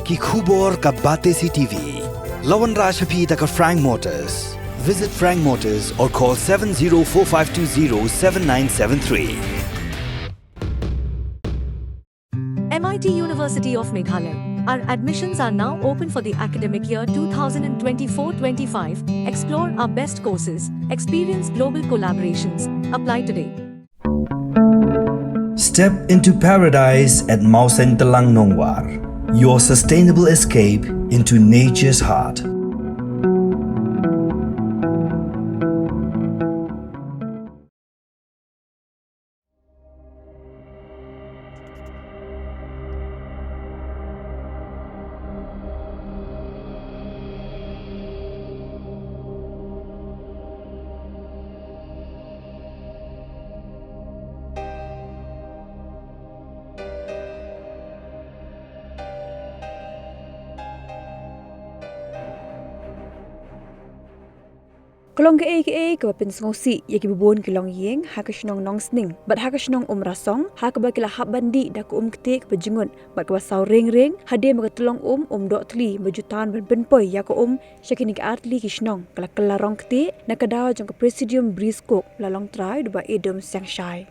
ki khubor ka bate CTV. Lawan Rajhapi taka Frank Motors. Visit Frank Motors or call 7045207973. MIT University of Meghalaya. Our admissions are now open for the academic year 2024-25. Explore our best courses, experience global collaborations. Apply today. Step into paradise at Mausen Telang Nongwar, your sustainable escape into nature's heart. Kelong ke pen sengosi ya ki bubun kelong yeng ha ka shnong nong sning bat ha ka shnong rasong ha ka ba kila hab bandi da ku ketik bejungun bat ka saw ring hade ma ka telong dok tli bejutan ben poi ya ka syakini ka artli ki shnong kala kala rong ketik na ka daw jong ka presidium briskok la long try ba edom sang shai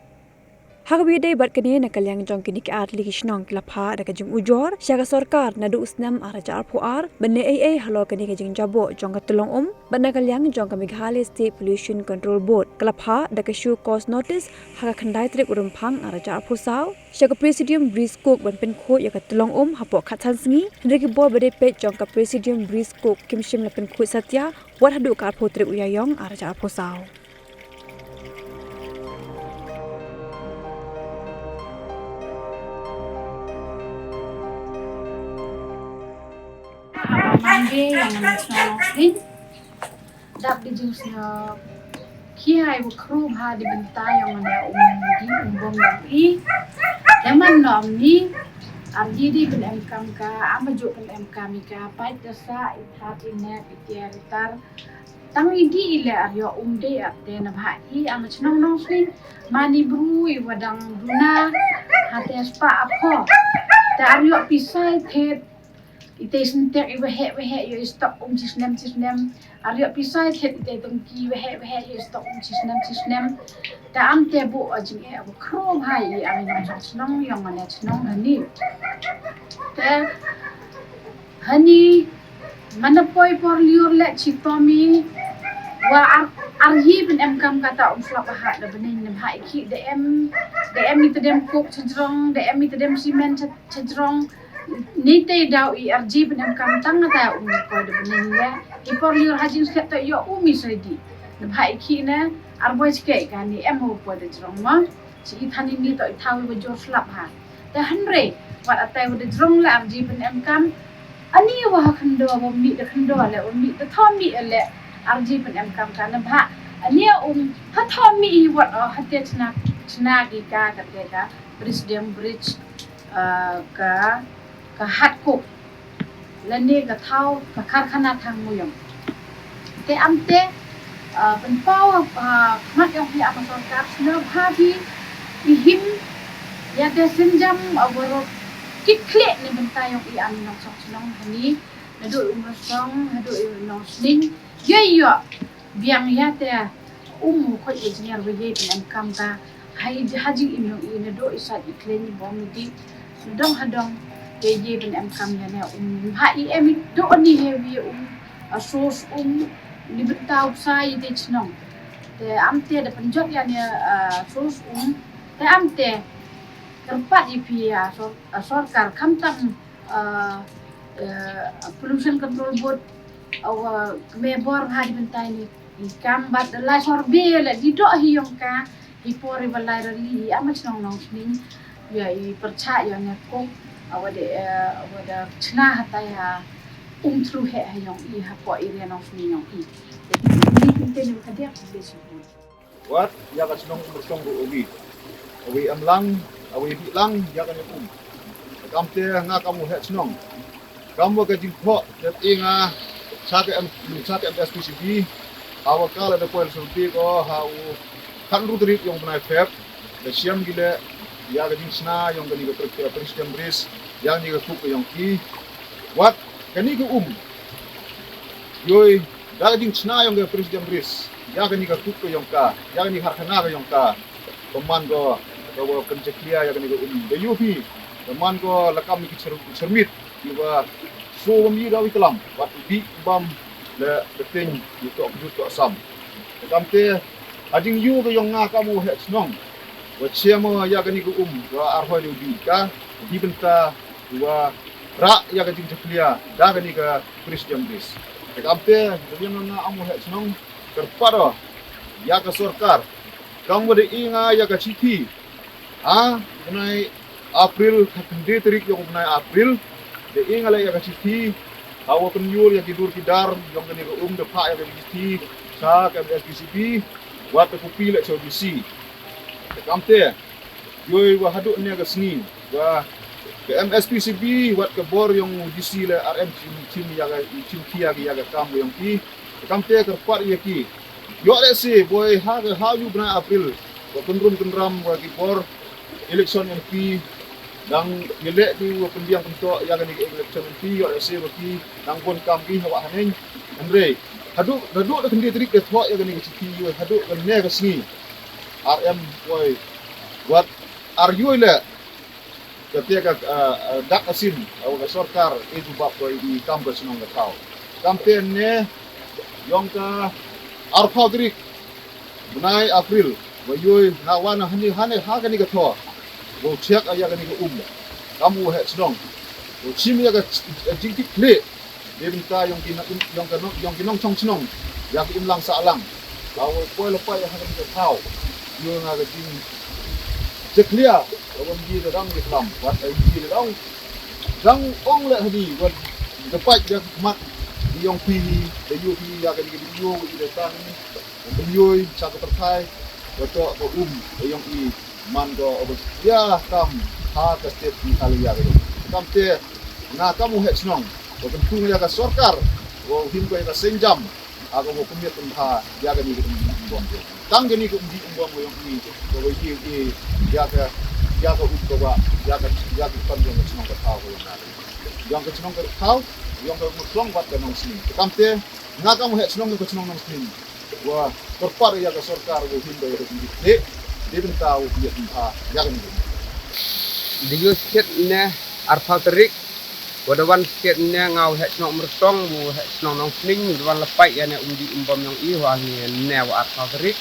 ha ka bi dei bat kene na kalyang jong kini ka artli ki shnong kila pha da ka jong ujor syaka sarkar na du usnam ara jar puar benne ai halo kini ka jing jabo jong ka telong ban na kalyang jong ka Meghalaya State Pollution Control Board kala pha da ka show cause notice ha ka khandai trek urum phang ara jar pu saw syaka presidium briskok ban pen kho ya ka telong hapo khatsan sngi ndeki bo bade pe jong ka presidium briskok kimshim la pen kho satya wat hadu ka phu trek uyayong ara jar pu saw Mangge yang nasional ini dap di jenisnya kiai kru ha di bentai yang ada di umbong yang zaman nom ni arji di ben MKM ka amajuk ben MKM ka pai desa ithat inet itiaritar tang idi ile aryo umde ate na bhai ang chnong nong sni mani bru I wadang duna hate spa apho ta aryo pisai thet ite sentek wehe yo stop sisnem aryo pisai thet ite tengki wehe yo stop sisnem ta am te bu ajing abu kro bhai ami nong chnong yong ane chnong hani manapoi por liur le chitomi wa arhi ben MKM kata slap ha da benin nem ha ki DM itu dem kok cedrong DM itu dem simen cedrong ni te daw I RG ben MKM tang ta ko da benin ya I por liur hajin sket to yo umi sedi nem ha ki na arboy ske kan ni mo ko da cedrong ma si thani ni to thawi bo jor slap ha da hanre wat atai wo da cedrong la RG ben MKM ani wa khando bo mi da khando le umi da thomi le RG ben MKM kan bha ania ha thomi wat hate chna gi ka ka presidium bridge ka hat ko lani ka thau ka karkhana thang muyong te amte ben pau mat yang hi apa sarkar sna bhabi ihim ya te sinjam awaro kikle ni bentai yang I an nong sok nong hani nadu umrasong hadu nong sning yo biang ya te ko engineer we ben MKM ka hai haji imno I do isat iklen bom di sudong hadong ye ben MKM ya ne ha I em do ni heavy asos ni betau sai de chnong te amte de penjot ya ne sos te amte kerpat IP ya sarkar kamtam pollution control board mebor ha di bentai ni ikam bat la sorbe la di do hiyong ka ipori balai rali amat nong nong sning ya I percaya ne ko awada chna hata ya thru he hayong I ha po ire nong sning yong I ni tinte ni kadia besi wat ya ka snong bersong bu owi amlang awi bilang ya kan kamte nga kamu he snong kamu ka jingkho tet inga sake SPCB awakala da poel sulti ko hau kan rutri yung benai feb da siam gile ya ga dingsna yung gani ga presiden bris yang ni ga tup yung ki Wat kani ke yoi daga jing chna yang ke presiden bris ya kani ka kuk ke yang ka ya kani harkana ke yang ka teman ko penceklia ya kani ke de yuhi teman ko lakam ki cermit juga so mi dawi kelam wat bi bam le beting yuto yuto sam kamte ajing yu ke yang nga kamu he snong wa chemo ya kani ke wa arhoi di ka di benta wa ra ya kani ceklia da kani ke presiden bris Kamte, dengan na amu het senong terpada ya ke sorkar. Kamu de inga ya ke citi. Benai April kende terik yang benai April. De inga la ya ke citi. Awa penyul yang tidur tidar yang kene ke de pak ya ke citi. Sa ke SPCB buat kopi lek CBC. Kamte, yoi wa haduk ni ke seni. Wa ke MSPCB buat ke bor yang DC le RM cim ya kia ya kamu yang ki kamte ke part ya ki yo le si boy ha you bna April wa kendram wa ki bor election yang ki dang yele di wa pendiang pentok ya ni election yang ki yo le si wa ki dang pon kam ki wa hanen andre haduk de kendi trik ke thok ya ni ki yo haduk ke ne ke sni RM boy buat are you le ketika dak asin awak sorkar itu bab di kampus nong kau kampen ne yang ke arpadrik bunai April wayoy nawana hani hagani ke tho wo check aya gani ke kamu he sedong wo chimi ya ke jingtik kle debinta yang kinong chong chnong ya ke imlang salang lawo poi lepai ya hagani ke tau yo nga ke jing ceklia orang di dalam Islam buat di dalam ong le hadi buat dapat dia mat yang pilih the yuhi ya kan di yo di depan beliau satu terkai betul yang i man go ya kam ha ke setiap kali ya kam te na kamu het snong tentu ya ka sorkar wo him ko ka senjam ako mo kumit ha ya kan di bom tang gani ko di bom yang i ko ya ka ba ya ka pan yang senong ka tao yang ka senong ka tao yang ka mutlong bat ka nong sini kamte na kamu het senong ko senong nong sini wa terpar ya ka sorkar wo him ko di bentau dia ha ya kan di yusket ne arfatrik wadawan sket ne ngau het senong mersong bu het senong nong sini wan lepai ya ne di umbam yang i wa ne wa arfatrik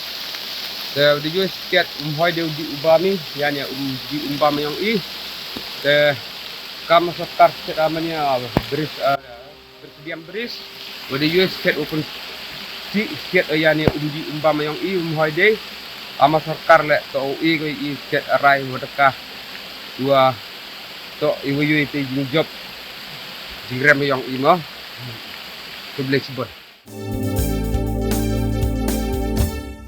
de jus ket hoi de di ubami yani di umbam yang i de kam sekar ceramanya beris berdiam beris de jus ket open si ket yani di umbam yang i hoi de ama sekar le to i ko i ket rai wadaka dua to iwu yu te job di rem yang i mo to flexible